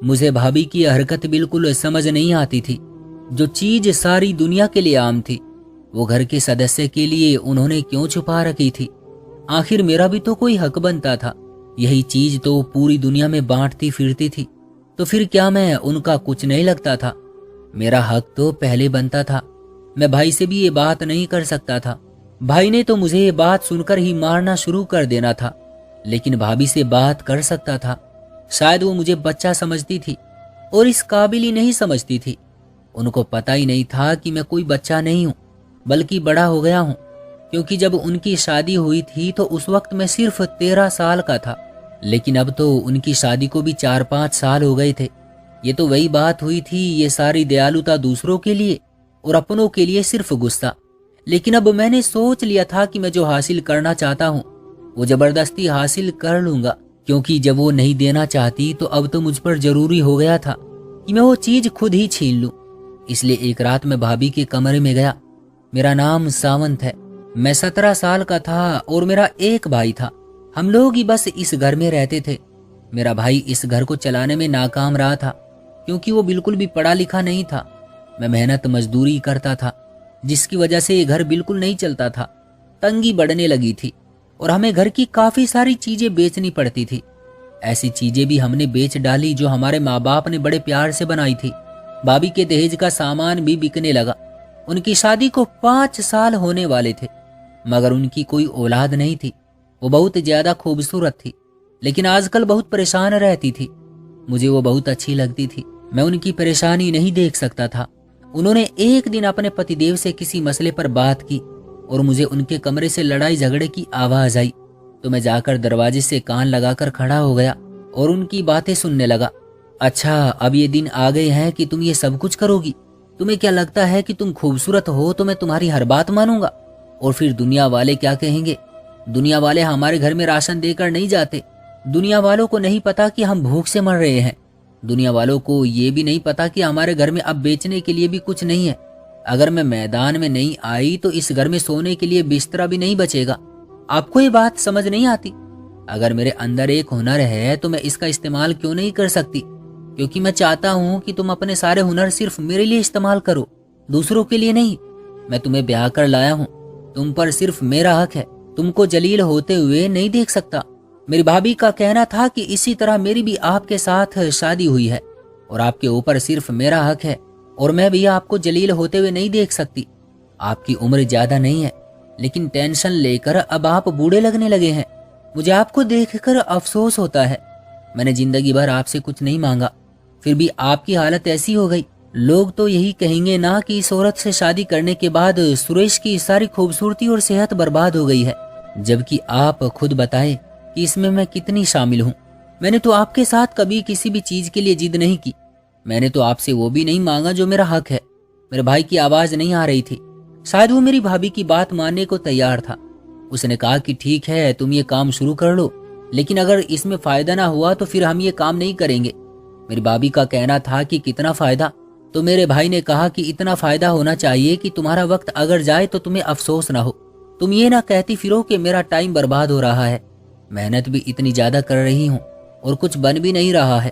मुझे भाभी की हरकत बिल्कुल समझ नहीं आती थी। जो चीज सारी दुनिया के लिए आम थी, वो घर के सदस्य के लिए उन्होंने क्यों छुपा रखी थी? आखिर मेरा भी तो कोई हक बनता था। यही चीज तो पूरी दुनिया में बांटती फिरती थी, तो फिर क्या मैं उनका कुछ नहीं लगता था? मेरा हक तो पहले बनता था। मैं भाई से भी ये बात नहीं कर सकता था। भाई ने तो मुझे ये बात सुनकर ही मारना शुरू कर देना था, लेकिन भाभी से बात कर सकता था। शायद वो मुझे बच्चा समझती थी और इस काबिल ही नहीं समझती थी। उनको पता ही नहीं था कि मैं कोई बच्चा नहीं हूँ, बल्कि बड़ा हो गया हूँ। क्योंकि जब उनकी शादी हुई थी तो उस वक्त मैं सिर्फ 13 साल का था, लेकिन अब तो उनकी शादी को भी 4-5 साल हो गए थे। ये तो वही बात हुई थी, ये सारी दयालुता दूसरों के लिए और अपनों के लिए सिर्फ गुस्सा। लेकिन अब मैंने सोच लिया था कि मैं जो हासिल करना चाहता हूँ वो जबरदस्ती हासिल कर लूंगा, क्योंकि जब वो नहीं देना चाहती तो अब तो मुझ पर जरूरी हो गया था कि मैं वो चीज खुद ही छीन लूं। इसलिए एक रात मैं भाभी के कमरे में गया। मेरा नाम सावंत है। मैं 17 साल का था और मेरा एक भाई था। हम लोग ही बस इस घर में रहते थे। मेरा भाई इस घर को चलाने में नाकाम रहा था, क्योंकि वो बिल्कुल भी पढ़ा लिखा नहीं था। मैं मेहनत मजदूरी करता था, जिसकी वजह से ये घर बिल्कुल नहीं चलता था। तंगी बढ़ने लगी थी और हमें घर की काफी सारी चीजें बेचनी पड़ती थी। ऐसी चीजें भी हमने बेच डाली जो हमारे माँ बाप ने बड़े प्यार से बनाई थी। भाभी के दहेज का सामान भी बिकने लगा। उनकी शादी को 5 साल होने वाले थे, मगर उनकी कोई औलाद नहीं थी। वो बहुत ज्यादा खूबसूरत थी, लेकिन आजकल बहुत परेशान रहती थी। मुझे वो बहुत अच्छी लगती थी। मैं उनकी परेशानी नहीं देख सकता था। उन्होंने एक दिन अपने पतिदेव से किसी मसले पर बात की और मुझे उनके कमरे से लड़ाई झगड़े की आवाज आई। तो मैं जाकर दरवाजे से कान लगाकर खड़ा हो गया और उनकी बातें सुनने लगा। अच्छा, अब ये दिन आ गए हैं कि तुम ये सब कुछ करोगी? तुम्हें क्या लगता है कि तुम खूबसूरत हो तो मैं तुम्हारी हर बात मानूंगा? और फिर दुनिया वाले क्या कहेंगे? दुनिया वाले हमारे घर में राशन देकर नहीं जाते। दुनिया वालों को नहीं पता कि हम भूख से मर रहे हैं। दुनिया वालों को ये भी नहीं पता कि हमारे घर में अब बेचने के लिए भी कुछ नहीं है। अगर मैं मैदान में नहीं आई तो इस घर में सोने के लिए बिस्तरा भी नहीं बचेगा। आपको ये बात समझ नहीं आती? अगर मेरे अंदर एक हुनर है तो मैं इसका इस्तेमाल क्यों नहीं कर सकती? क्योंकि मैं चाहता हूँ कि तुम अपने सारे हुनर सिर्फ मेरे लिए इस्तेमाल करो, दूसरों के लिए नहीं। मैं तुम्हें ब्याह कर लाया हूँ, तुम पर सिर्फ मेरा हक है। तुमको जलील होते हुए नहीं देख सकता। मेरी भाभी का कहना था कि इसी तरह मेरी भी आपके साथ शादी हुई है और आपके ऊपर सिर्फ मेरा हक है, और मैं भी आपको जलील होते हुए नहीं देख सकती। आपकी उम्र ज्यादा नहीं है, लेकिन टेंशन लेकर अब आप बूढ़े लगने लगे हैं। मुझे आपको देखकर अफसोस होता है। मैंने जिंदगी भर आपसे कुछ नहीं मांगा, फिर भी आपकी हालत ऐसी हो गई। लोग तो यही कहेंगे ना कि इस औरत से शादी करने के बाद सुरेश की सारी खूबसूरती और सेहत बर्बाद हो गई है, जबकि आप खुद बताएं कि इसमें मैं कितनी शामिल हूँ। मैंने तो आपके साथ कभी किसी भी चीज के लिए जिद नहीं की। मैंने तो आपसे वो भी नहीं मांगा जो मेरा हक है। मेरे भाई की आवाज नहीं आ रही थी। शायद वो मेरी भाभी की बात मानने को तैयार था। उसने कहा कि ठीक है, तुम ये काम शुरू कर लो, लेकिन अगर इसमें फायदा ना हुआ तो फिर हम ये काम नहीं करेंगे। मेरी भाभी का कहना था कि कितना फायदा? तो मेरे भाई ने कहा कि इतना फायदा होना चाहिए कि तुम्हारा वक्त अगर जाए तो तुम्हें अफसोस ना हो। तुम ये ना कहती फिरो कि मेरा टाइम बर्बाद हो रहा है। मेहनत भी इतनी ज्यादा कर रही हूँ और कुछ बन भी नहीं रहा है।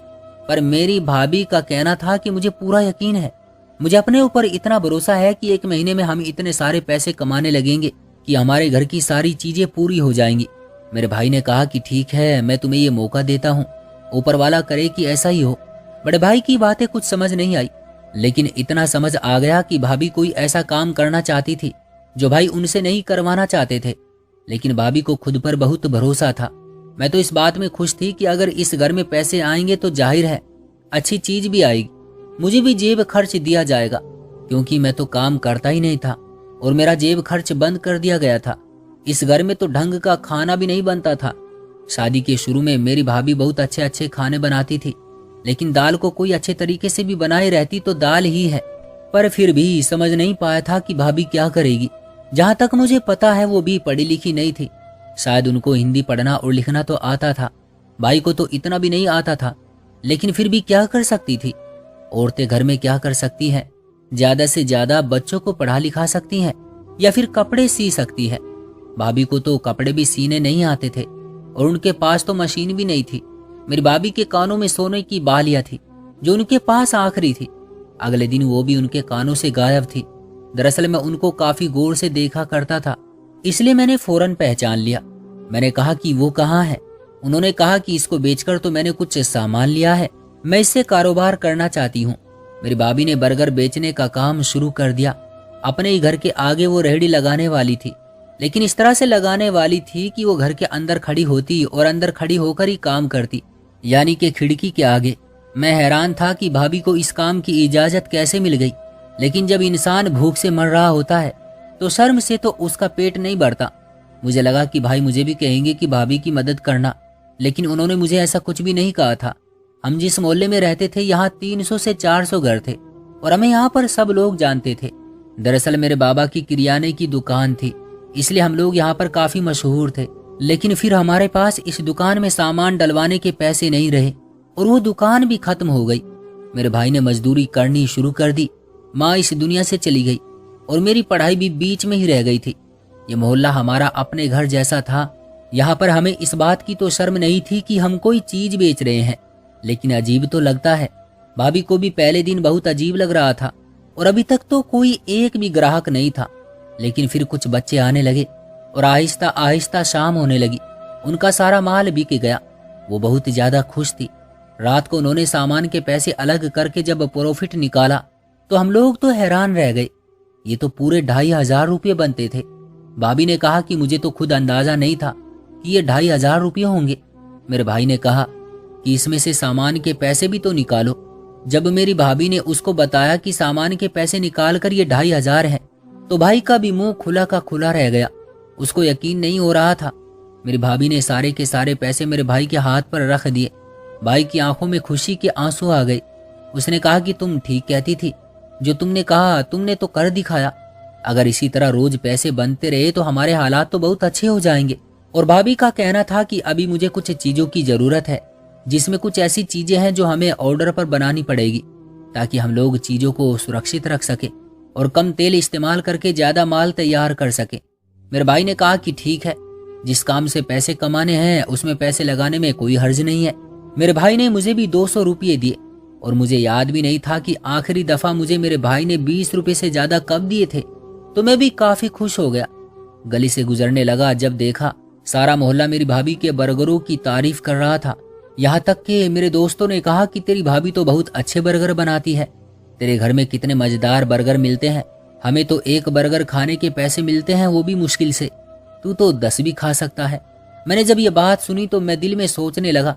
पर मेरी भाभी का कहना था कि मुझे पूरा यकीन है, मुझे अपने ऊपर इतना भरोसा है कि 1 महीने में हम इतने सारे पैसे कमाने लगेंगे कि हमारे घर की सारी चीजें पूरी हो जाएंगी। मेरे भाई ने कहा कि ठीक है, मैं तुम्हें ये मौका देता हूँ, ऊपर वाला करे कि ऐसा ही हो। बड़े भाई की बातें कुछ समझ नहीं आई, लेकिन इतना समझ आ गया कि भाभी कोई ऐसा काम करना चाहती थी जो भाई उनसे नहीं करवाना चाहते थे। लेकिन भाभी को खुद पर बहुत भरोसा था। मैं तो इस बात में खुश थी कि अगर इस घर में पैसे आएंगे तो जाहिर है अच्छी चीज भी आएगी, मुझे भी जेब खर्च दिया जाएगा, क्योंकि मैं तो काम करता ही नहीं था और मेरा जेब खर्च बंद कर दिया गया था। इस घर में तो ढंग का खाना भी नहीं बनता था। शादी के शुरू में मेरी भाभी बहुत अच्छे अच्छे खाने बनाती थी, लेकिन दाल को कोई अच्छे तरीके से भी बनाए रहती तो दाल ही है। पर फिर भी समझ नहीं पाया था कि भाभी क्या करेगी। जहां तक मुझे पता है वो भी पढ़ी लिखी नहीं थी। शायद उनको हिंदी पढ़ना और लिखना तो आता था, भाई को तो इतना भी नहीं आता था, लेकिन फिर भी क्या कर सकती थी? औरतें घर में क्या कर सकती हैं? ज्यादा से ज्यादा बच्चों को पढ़ा लिखा सकती हैं या फिर कपड़े सी सकती है। भाभी को तो कपड़े भी सीने नहीं आते थे और उनके पास तो मशीन भी नहीं थी। मेरी भाभी के कानों में सोने की बालियां थी, जो उनके पास आखिरी थी। अगले दिन वो भी उनके कानों से गायब थी। दरअसल मैं उनको काफी गौर से देखा करता था, इसलिए मैंने फौरन पहचान लिया। मैंने कहा कि वो कहाँ है। उन्होंने कहा कि इसको बेचकर तो मैंने कुछ सामान लिया है, मैं इससे कारोबार करना चाहती हूँ। मेरी भाभी ने बर्गर बेचने का काम शुरू कर दिया। अपने ही घर के आगे वो रेहड़ी लगाने वाली थी, लेकिन इस तरह से लगाने वाली थी कि वो घर के अंदर खड़ी होती और अंदर खड़ी होकर ही काम करती, यानी कि खिड़की के आगे। मैं हैरान था कि भाभी को इस काम की इजाजत कैसे मिल गई, लेकिन जब इंसान भूख से मर रहा होता है तो शर्म से तो उसका पेट नहीं भरता। मुझे लगा कि भाई मुझे भी कहेंगे कि भाभी की मदद करना, लेकिन उन्होंने मुझे ऐसा कुछ भी नहीं कहा था। हम जिस मोहल्ले में रहते थे यहाँ 300 से 400 घर थे और हमें यहाँ पर सब लोग जानते थे। दरअसल मेरे बाबा की किरियाने की दुकान थी, इसलिए हम लोग यहाँ पर काफी मशहूर थे। लेकिन फिर हमारे पास इस दुकान में सामान डलवाने के पैसे नहीं रहे और वो दुकान भी खत्म हो गई। मेरे भाई ने मजदूरी करनी शुरू कर दी, माँ इस दुनिया से चली गई और मेरी पढ़ाई भी बीच में ही रह गई थी। ये मोहल्ला हमारा अपने घर जैसा था। यहाँ पर हमें इस बात की तो शर्म नहीं थी कि हम कोई चीज बेच रहे हैं, लेकिन अजीब तो लगता है। भाभी को भी पहले दिन बहुत अजीब लग रहा था और अभी तक तो कोई एक भी ग्राहक नहीं था। लेकिन फिर कुछ बच्चे आने लगे और आहिस्ता आहिस्ता शाम होने लगी। उनका सारा माल बिक गया। वो बहुत ज्यादा खुश थी। रात को उन्होंने सामान के पैसे अलग करके जब प्रॉफिट निकाला तो हम लोग तो हैरान रह गए। ये तो पूरे 2500 रुपये बनते थे। भाभी ने कहा कि मुझे तो खुद अंदाजा नहीं था कि ये 2500 रुपये होंगे। मेरे भाई ने कहा कि इसमें से सामान के पैसे भी तो निकालो। जब मेरी भाभी ने उसको बताया कि सामान के पैसे निकाल कर ये 2500 हैं, तो भाई का भी मुंह खुला का खुला रह गया। उसको यकीन नहीं हो रहा था। मेरी भाभी ने सारे के सारे पैसे मेरे भाई के हाथ पर रख दिए। भाई की आंखों में खुशी के आंसू आ गए। उसने कहा कि तुम ठीक कहती थी, जो तुमने कहा तुमने तो कर दिखाया। अगर इसी तरह रोज पैसे बनते रहे तो हमारे हालात तो बहुत अच्छे हो जाएंगे। और भाभी का कहना था कि अभी मुझे कुछ चीजों की जरूरत है, जिसमें कुछ ऐसी चीजें हैं जो हमें ऑर्डर पर बनानी पड़ेगी, ताकि हम लोग चीजों को सुरक्षित रख सके और कम तेल इस्तेमाल करके ज्यादा माल तैयार कर सके। मेरे भाई ने कहा कि ठीक है, जिस काम से पैसे कमाने हैं उसमें पैसे लगाने में कोई हर्ज नहीं है। मेरे भाई ने मुझे भी 200 रुपये दिए और मुझे याद भी नहीं था कि आखिरी दफा मुझे मेरे भाई ने 20 रुपये से ज्यादा कब दिए थे। तो मैं भी काफी खुश हो गया। गली से गुजरने लगा, जब देखा सारा मोहल्ला मेरी भाभी के बर्गरों की तारीफ कर रहा था। यहाँ तक कि मेरे दोस्तों ने कहा कि तेरी भाभी तो बहुत अच्छे बर्गर बनाती है, तेरे घर में कितने मजेदार बर्गर मिलते हैं, हमें तो एक बर्गर खाने के पैसे मिलते हैं, वो भी मुश्किल से, तू तो 10 भी खा सकता है। मैंने जब ये बात सुनी तो मैं दिल में सोचने लगा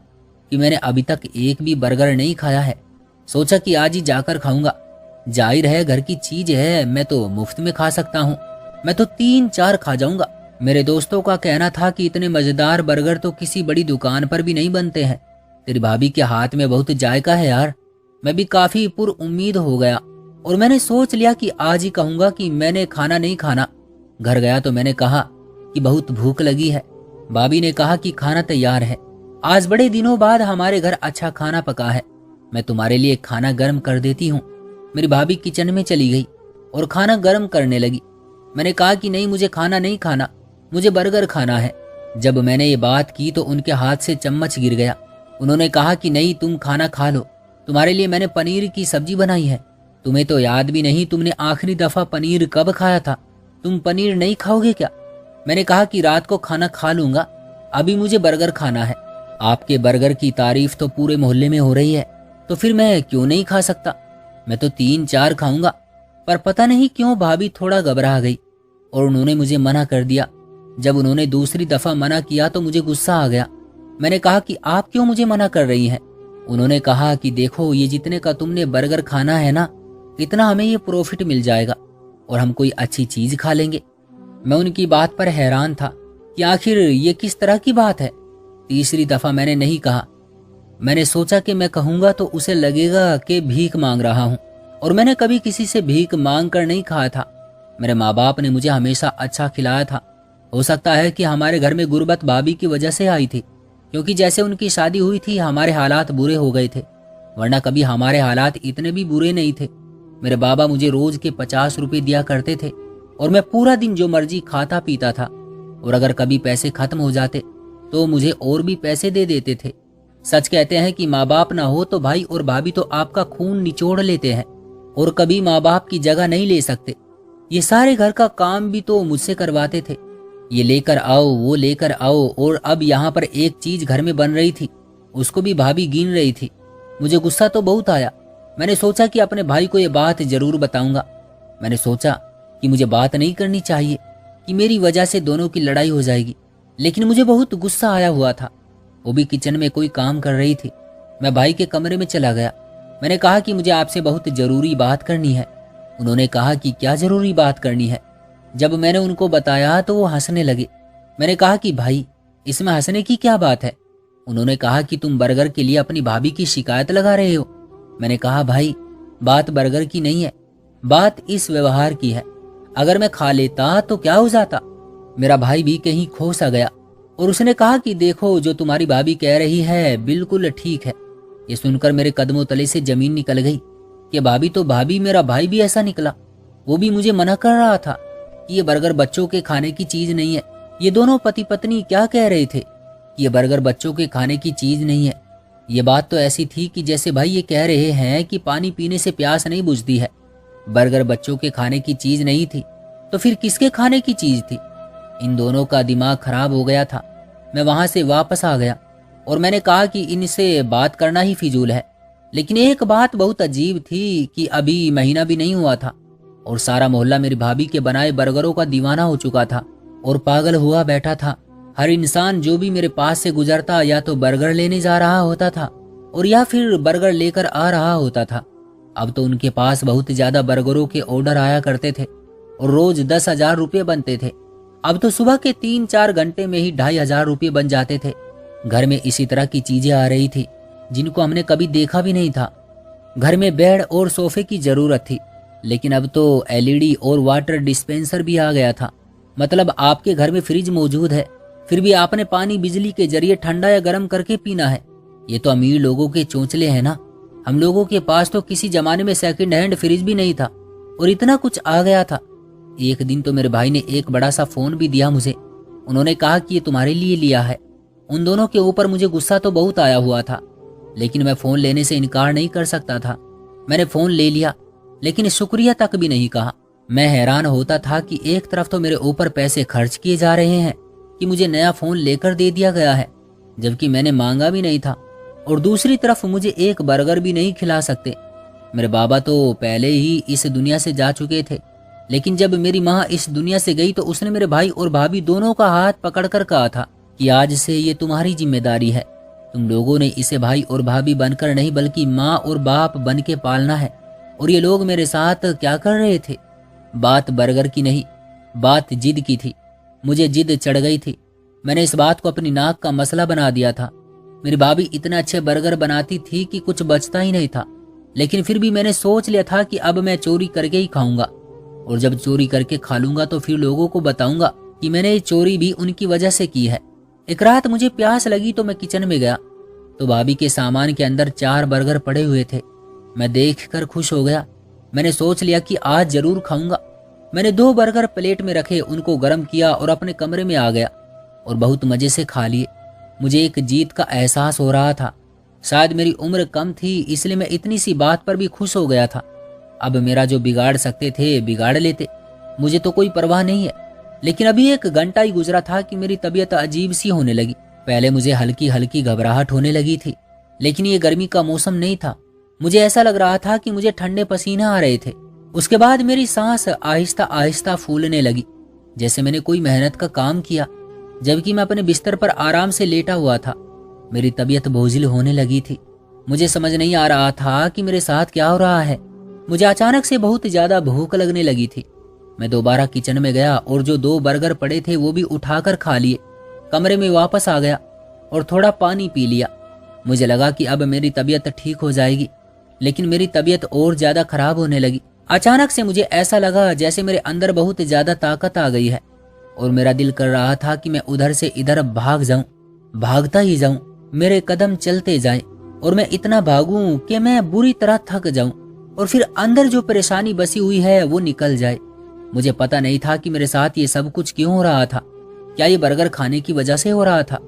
कि मैंने अभी तक एक भी बर्गर नहीं खाया है। सोचा कि आज ही जाकर खाऊंगा। जाहिर है घर की चीज है, मैं तो मुफ्त में खा सकता हूँ, मैं तो 3-4 खा जाऊंगा। मेरे दोस्तों का कहना था कि इतने मजेदार बर्गर तो किसी बड़ी दुकान पर भी नहीं बनते हैं, तेरी भाभी के हाथ में बहुत जायका है यार। मैं भी काफी पुरउम्मीद हो गया और मैंने सोच लिया कि आज ही कहूंगा कि मैंने खाना नहीं खाना। घर गया तो मैंने कहा कि बहुत भूख लगी है। भाभी ने कहा कि खाना तैयार है, आज बड़े दिनों बाद हमारे घर अच्छा खाना पका है, मैं तुम्हारे लिए खाना गर्म कर देती हूँ। मेरी भाभी किचन में चली गई और खाना गर्म करने लगी। मैंने कहा कि नहीं, मुझे खाना नहीं खाना, मुझे बर्गर खाना है। जब मैंने ये बात की तो उनके हाथ से चम्मच गिर गया। उन्होंने कहा कि नहीं, तुम खाना खा लो, तुम्हारे लिए मैंने पनीर की सब्जी बनाई है। तुम्हें तो याद भी नहीं तुमने आखिरी दफा पनीर कब खाया था, तुम पनीर नहीं खाओगे क्या? मैंने कहा कि रात को खाना खा लूंगा, अभी मुझे बर्गर खाना है। आपके बर्गर की तारीफ तो पूरे मोहल्ले में हो रही है, तो फिर मैं क्यों नहीं खा सकता? मैं तो 3-4 खाऊंगा। पर पता नहीं क्यों भाभी थोड़ा घबरा गई और उन्होंने मुझे मना कर दिया। जब उन्होंने दूसरी दफा मना किया तो मुझे गुस्सा आ गया। मैंने कहा कि आप क्यों मुझे मना कर रही हैं? उन्होंने कहा कि देखो, ये जितने का तुमने बर्गर खाना है ना, इतना हमें ये प्रॉफिट मिल जाएगा और हम कोई अच्छी चीज खा लेंगे। मैं उनकी बात पर हैरान था कि आखिर ये किस तरह की बात है। तीसरी दफा मैंने नहीं कहा। मैंने सोचा कि मैं कहूंगा तो उसे लगेगा कि भीख मांग रहा हूं, और मैंने कभी किसी से भीख मांग कर नहीं खाया था। मेरे माँ बाप ने मुझे हमेशा अच्छा खिलाया था। हो सकता है कि हमारे घर में गुर्बत भाभी की वजह से आई थी, क्योंकि जैसे उनकी शादी हुई थी हमारे हालात बुरे हो गए थे, वरना कभी हमारे हालात इतने भी बुरे नहीं थे। मेरे बाबा मुझे रोज के 50 रुपये दिया करते थे और मैं पूरा दिन जो मर्जी खाता पीता था, और अगर कभी पैसे खत्म हो जाते तो मुझे और भी पैसे दे देते थे। सच कहते हैं कि माँ बाप ना हो तो भाई और भाभी तो आपका खून निचोड़ लेते हैं और कभी माँ बाप की जगह नहीं ले सकते। ये सारे घर का काम भी तो मुझसे करवाते थे, ये लेकर आओ वो लेकर आओ, और अब यहाँ पर एक चीज घर में बन रही थी, उसको भी भाभी गिन रही थी। मुझे गुस्सा तो बहुत आया। मैंने सोचा कि अपने भाई को ये बात जरूर बताऊंगा। मैंने सोचा कि मुझे बात नहीं करनी चाहिए कि मेरी वजह से दोनों की लड़ाई हो जाएगी, लेकिन मुझे बहुत गुस्सा आया हुआ था। वो भी किचन में कोई काम कर रही थी। मैं भाई के कमरे में चला गया। मैंने कहा कि मुझे आपसे बहुत जरूरी बात करनी है। उन्होंने कहा कि क्या जरूरी बात करनी है। जब मैंने उनको बताया तो वो हंसने लगे। मैंने कहा कि भाई इसमें हंसने की क्या बात है। उन्होंने कहा कि तुम बर्गर के लिए अपनी भाभी की शिकायत लगा रहे हो। मैंने कहा भाई बात बर्गर की नहीं है, बात इस व्यवहार की है। अगर मैं खा लेता तो क्या हो जाता। मेरा भाई भी कहीं खो सा गया और उसने कहा कि देखो जो तुम्हारी भाभी कह रही है बिल्कुल ठीक है। ये सुनकर मेरे कदमों तले से जमीन निकल गई कि भाभी तो भाभी, मेरा भाई भी ऐसा निकला। वो भी मुझे मना कर रहा था कि ये बर्गर बच्चों के खाने की चीज नहीं है। ये दोनों पति पत्नी क्या कह रहे थे कि ये बर्गर बच्चों के खाने की चीज नहीं है। ये बात तो ऐसी थी कि जैसे भाई ये कह रहे हैं कि पानी पीने से प्यास नहीं बुझती है। बर्गर बच्चों के खाने की चीज नहीं थी तो फिर किसके खाने की चीज थी। इन दोनों का दिमाग खराब हो गया था। मैं वहां से वापस आ गया और मैंने कहा कि इनसे बात करना ही फिजूल है। लेकिन एक बात बहुत अजीब थी कि अभी महीना भी नहीं हुआ था और सारा मोहल्ला मेरी भाभी के बनाए बर्गरों का दीवाना हो चुका था और पागल हुआ बैठा था। हर इंसान जो भी मेरे पास से गुजरता या तो बर्गर लेने जा रहा होता था और या फिर बर्गर लेकर आ रहा होता था। अब तो उनके पास बहुत ज्यादा बर्गरों के ऑर्डर आया करते थे और रोज 10,000 रुपये बनते थे। अब तो सुबह के 3-4 घंटे में ही 2,500 रुपये बन जाते थे। घर में इसी तरह की चीजें आ रही थी जिनको हमने कभी देखा भी नहीं था। घर में बेड और सोफे की जरूरत थी, लेकिन अब तो एलईडी और वाटर डिस्पेंसर भी आ गया था। मतलब आपके घर में फ्रिज मौजूद है, फिर भी आपने पानी बिजली के जरिए ठंडा या गर्म करके पीना है। ये तो अमीर लोगों के चोंचले हैं ना। हम लोगों के पास तो किसी जमाने में सेकंड हैंड फ्रिज भी नहीं था और इतना कुछ आ गया था। एक दिन तो मेरे भाई ने एक बड़ा सा फोन भी दिया मुझे। उन्होंने कहा कि ये तुम्हारे लिए लिया है। उन दोनों के ऊपर मुझे गुस्सा तो बहुत आया हुआ था, लेकिन मैं फोन लेने से इनकार नहीं कर सकता था। मैंने फोन ले लिया, लेकिन शुक्रिया तक भी नहीं कहा। मैं हैरान होता था कि एक तरफ तो मेरे ऊपर पैसे खर्च किए जा रहे हैं कि मुझे नया फोन लेकर दे दिया गया है, जबकि मैंने मांगा भी नहीं था, और दूसरी तरफ मुझे एक बर्गर भी नहीं खिला सकते। मेरे बाबा तो पहले ही इस दुनिया से जा चुके थे, लेकिन जब मेरी माँ इस दुनिया से गई तो उसने मेरे भाई और भाभी दोनों का हाथ पकड़कर कहा था कि आज से ये तुम्हारी जिम्मेदारी है। तुम लोगों ने इसे भाई और भाभी बनकर नहीं बल्कि माँ और बाप बन के पालना है। और ये लोग मेरे साथ क्या कर रहे थे। बात बर्गर की नहीं, बात जिद की थी। मुझे जिद चढ़ गई थी। मैंने इस बात को अपनी नाक का मसला बना दिया था। मेरी भाभी इतने अच्छे बर्गर बनाती थी कि कुछ बचता ही नहीं था, लेकिन फिर भी मैंने सोच लिया था कि अब मैं चोरी करके ही खाऊंगा, और जब चोरी करके खा लूंगा तो फिर लोगों को बताऊंगा कि मैंने ये चोरी भी उनकी वजह से की है। एक रात मुझे प्यास लगी तो मैं किचन में गया तो भाभी के सामान के अंदर 4 बर्गर पड़े हुए थे। मैं देखकर खुश हो गया। मैंने सोच लिया कि आज जरूर खाऊंगा। मैंने 2 बर्गर प्लेट में रखे, उनको गर्म किया और अपने कमरे में आ गया और बहुत मजे से खा लिए। मुझे एक जीत का एहसास हो रहा था। शायद मेरी उम्र कम थी, इसलिए मैं इतनी सी बात पर भी खुश हो गया था। अब मेरा जो बिगाड़ सकते थे बिगाड़ लेते, मुझे तो कोई परवाह नहीं है। लेकिन अभी 1 घंटा ही गुजरा था कि मेरी तबीयत अजीब सी होने लगी। पहले मुझे हल्की हल्की घबराहट होने लगी थी, लेकिन ये गर्मी का मौसम नहीं था। मुझे ऐसा लग रहा था कि मुझे ठंडे पसीने आ रहे थे। उसके बाद मेरी सांस आहिस्ता आहिस्ता फूलने लगी, जैसे मैंने कोई मेहनत का काम किया, जबकि मैं अपने बिस्तर पर आराम से लेटा हुआ था। मेरी तबीयत बोझिल होने लगी थी। मुझे समझ नहीं आ रहा था कि मेरे साथ क्या हो रहा है। मुझे अचानक से बहुत ज्यादा भूख लगने लगी थी। मैं दोबारा किचन में गया और जो 2 बर्गर पड़े थे वो भी उठाकर खा लिए। कमरे में वापस आ गया और थोड़ा पानी पी लिया। मुझे लगा कि अब मेरी तबीयत ठीक हो जाएगी, लेकिन मेरी तबीयत और ज्यादा खराब होने लगी। अचानक से मुझे ऐसा लगा जैसे मेरे अंदर बहुत ज्यादा ताकत आ गई है और मेरा दिल कर रहा था कि मैं उधर से इधर भाग जाऊं, भागता ही जाऊं, मेरे कदम चलते जाएं और मैं इतना भागूं कि मैं बुरी तरह थक जाऊं और फिर अंदर जो परेशानी बसी हुई है वो निकल जाए। मुझे पता नहीं था कि मेरे साथ ये सब कुछ क्यों हो रहा था। क्या ये बर्गर खाने की वजह से हो रहा था?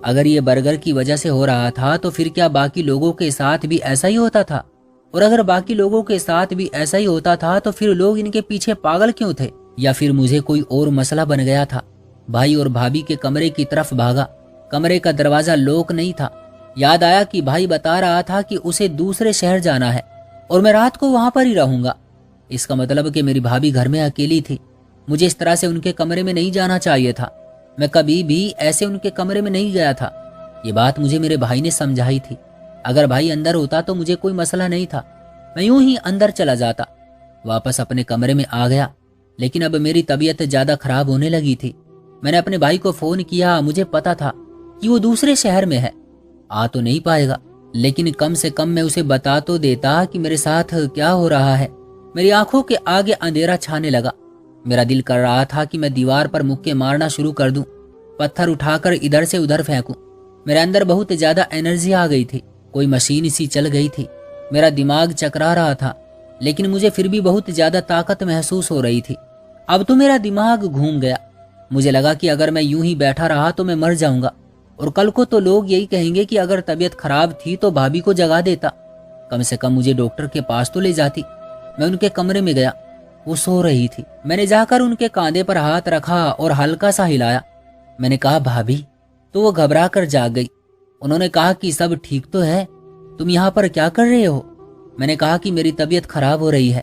अगर ये बर्गर की वजह से हो रहा था तो फिर क्या बाकी लोगों के साथ भी ऐसा ही होता था? और अगर बाकी लोगों के साथ भी ऐसा ही होता था तो फिर लोग इनके पीछे पागल क्यों थे? या फिर मुझे कोई और मसला बन गया था? भाई और भाभी के कमरे की तरफ भागा। कमरे का दरवाजा लॉक नहीं था। याद आया कि भाई बता रहा था कि उसे दूसरे शहर जाना है और मैं रात को वहां पर ही रहूंगा। इसका मतलब कि मेरी भाभी घर में अकेली थी। मुझे इस तरह से उनके कमरे में नहीं जाना चाहिए था। मैं कभी भी ऐसे उनके कमरे में नहीं गया था। ये बात मुझे मेरे भाई ने समझाई थी। अगर भाई अंदर होता तो मुझे कोई मसला नहीं था, मैं यूं ही अंदर चला जाता। वापस अपने कमरे में आ गया, लेकिन अब मेरी तबीयत ज्यादा खराब होने लगी थी। मैंने अपने भाई को फोन किया। मुझे पता था कि वो दूसरे शहर में है, आ तो नहीं पाएगा, लेकिन कम से कम मैं उसे बता तो देता कि मेरे साथ क्या हो रहा है। मेरी आंखों के आगे अंधेरा छाने लगा। मेरा दिल कर रहा था कि मैं दीवार पर मुक्के मारना शुरू कर दूं, पत्थर उठाकर इधर से उधर फेंकूं। मेरे अंदर बहुत ज्यादा एनर्जी आ गई थी, कोई मशीन सी चल गई थी। मेरा दिमाग चकरा रहा था, लेकिन मुझे फिर भी बहुत ज्यादा ताकत महसूस हो रही थी। अब तो मेरा दिमाग घूम गया। मुझे लगा कि अगर मैं यूं ही बैठा रहा तो मैं मर जाऊंगा, और कल को तो लोग यही कहेंगे कि अगर तबीयत खराब थी तो भाभी को जगा देता। कम से कम मुझे डॉक्टर के पास तो ले जाती। मैं उनके कमरे में गया, वो सो रही थी। मैंने जाकर उनके कांधे पर हाथ रखा और हल्का सा हिलाया। मैंने कहा, भाभी? तो वो घबरा कर जाग गई। उन्होंने कहा कि सब ठीक तो है, तुम यहाँ पर क्या कर रहे हो? मैंने कहा कि मेरी तबीयत खराब हो रही है।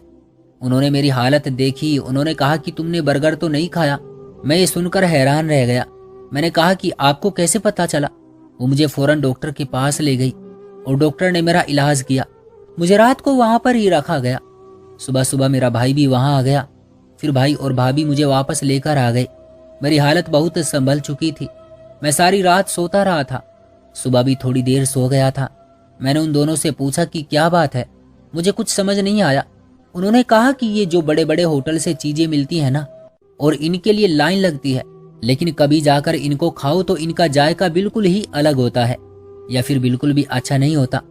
उन्होंने मेरी हालत देखी। उन्होंने कहा कि तुमने बर्गर तो नहीं खाया? मैं ये सुनकर हैरान रह गया। मैंने कहा कि आपको कैसे पता चला? वो मुझे फौरन डॉक्टर के पास ले गई और डॉक्टर ने मेरा इलाज किया। मुझे रात को वहां पर ही रखा गया। सुबह सुबह मेरा भाई भी वहां आ गया। फिर भाई और भाभी मुझे वापस लेकर आ गए। मेरी हालत बहुत संभल चुकी थी। मैं सारी रात सोता रहा था। सुबह भी थोड़ी देर सो गया था। मैंने उन दोनों से पूछा कि क्या बात है। मुझे कुछ समझ नहीं आया। उन्होंने कहा कि ये जो बड़े बड़े होटल से चीजें मिलती है ना, और इनके लिए लाइन लगती है, लेकिन कभी जाकर इनको खाओ तो इनका जायका बिल्कुल ही अलग होता है, या फिर बिल्कुल भी अच्छा नहीं होता।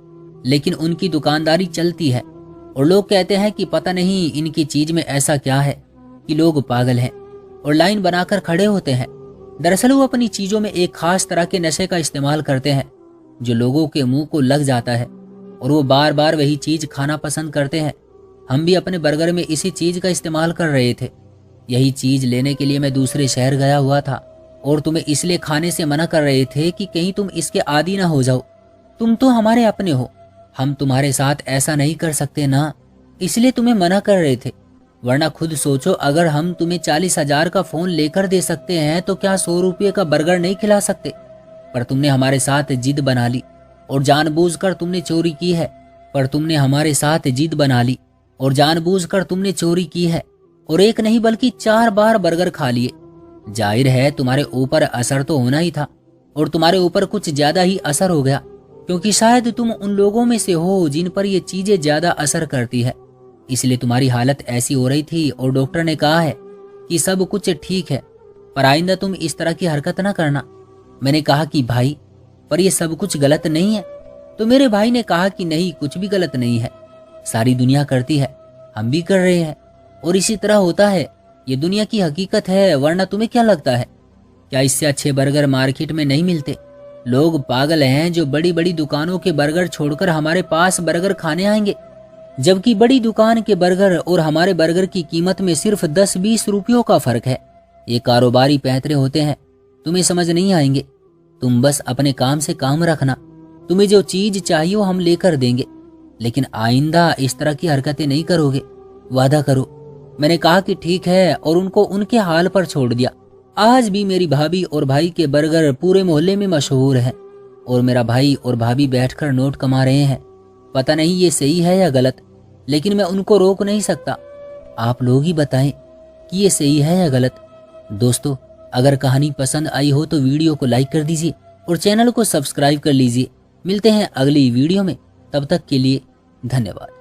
लेकिन उनकी दुकानदारी चलती है और लोग कहते हैं कि पता नहीं इनकी चीज में ऐसा क्या है कि लोग पागल हैं और लाइन बनाकर खड़े होते हैं। दरअसल वो अपनी चीजों में एक खास तरह के नशे का इस्तेमाल करते हैं जो लोगों के मुंह को लग जाता है और वो बार बार वही चीज खाना पसंद करते हैं। हम भी अपने बर्गर में इसी चीज का इस्तेमाल कर रहे थे। यही चीज लेने के लिए मैं दूसरे शहर गया हुआ था और तुम्हें इसलिए खाने से मना कर रहे थे कि कहीं तुम इसके आदी ना हो जाओ। तुम तो हमारे अपने हो, हम तुम्हारे साथ ऐसा नहीं कर सकते ना, इसलिए तुम्हें मना कर रहे थे। वरना खुद सोचो, अगर हम तुम्हें 40,000 का फोन लेकर दे सकते हैं तो क्या 100 रुपये का बर्गर नहीं खिला सकते? पर तुमने हमारे साथ जिद बना ली और जानबूझकर तुमने चोरी की है। तुमने चोरी की है और एक नहीं बल्कि 4 बार बर्गर खा लिए। जाहिर है तुम्हारे ऊपर असर तो होना ही था, और तुम्हारे ऊपर कुछ ज्यादा ही असर हो गया, क्योंकि शायद तुम उन लोगों में से हो जिन पर ये चीजें ज्यादा असर करती है। इसलिए तुम्हारी हालत ऐसी हो रही थी और डॉक्टर ने कहा है कि सब कुछ ठीक है, पर आइंदा तुम इस तरह की हरकत ना करना। मैंने कहा कि भाई, पर ये सब कुछ गलत नहीं है? तो मेरे भाई ने कहा कि नहीं, कुछ भी गलत नहीं है। सारी दुनिया करती है, हम भी कर रहे हैं, और इसी तरह होता है। ये दुनिया की हकीकत है। वरना तुम्हें क्या लगता है, क्या इससे अच्छे बर्गर मार्केट में नहीं मिलते? लोग पागल हैं जो बड़ी बड़ी दुकानों के बर्गर छोड़कर हमारे पास बर्गर खाने आएंगे, जबकि बड़ी दुकान के बर्गर और हमारे बर्गर की कीमत में सिर्फ 10-20 रुपयों का फर्क है। ये कारोबारी पैंतरे होते हैं, तुम्हें समझ नहीं आएंगे। तुम बस अपने काम से काम रखना। तुम्हें जो चीज चाहिए वो हम लेकर देंगे, लेकिन आइंदा इस तरह की हरकतें नहीं करोगे, वादा करो। मैंने कहा कि ठीक है, और उनको उनके हाल पर छोड़ दिया। आज भी मेरी भाभी और भाई के बर्गर पूरे मोहल्ले में मशहूर है, और मेरा भाई और भाभी बैठकर नोट कमा रहे हैं। पता नहीं ये सही है या गलत, लेकिन मैं उनको रोक नहीं सकता। आप लोग ही बताएं कि ये सही है या गलत। दोस्तों, अगर कहानी पसंद आई हो तो वीडियो को लाइक कर दीजिए और चैनल को सब्सक्राइब कर लीजिए। मिलते हैं अगली वीडियो में, तब तक के लिए धन्यवाद।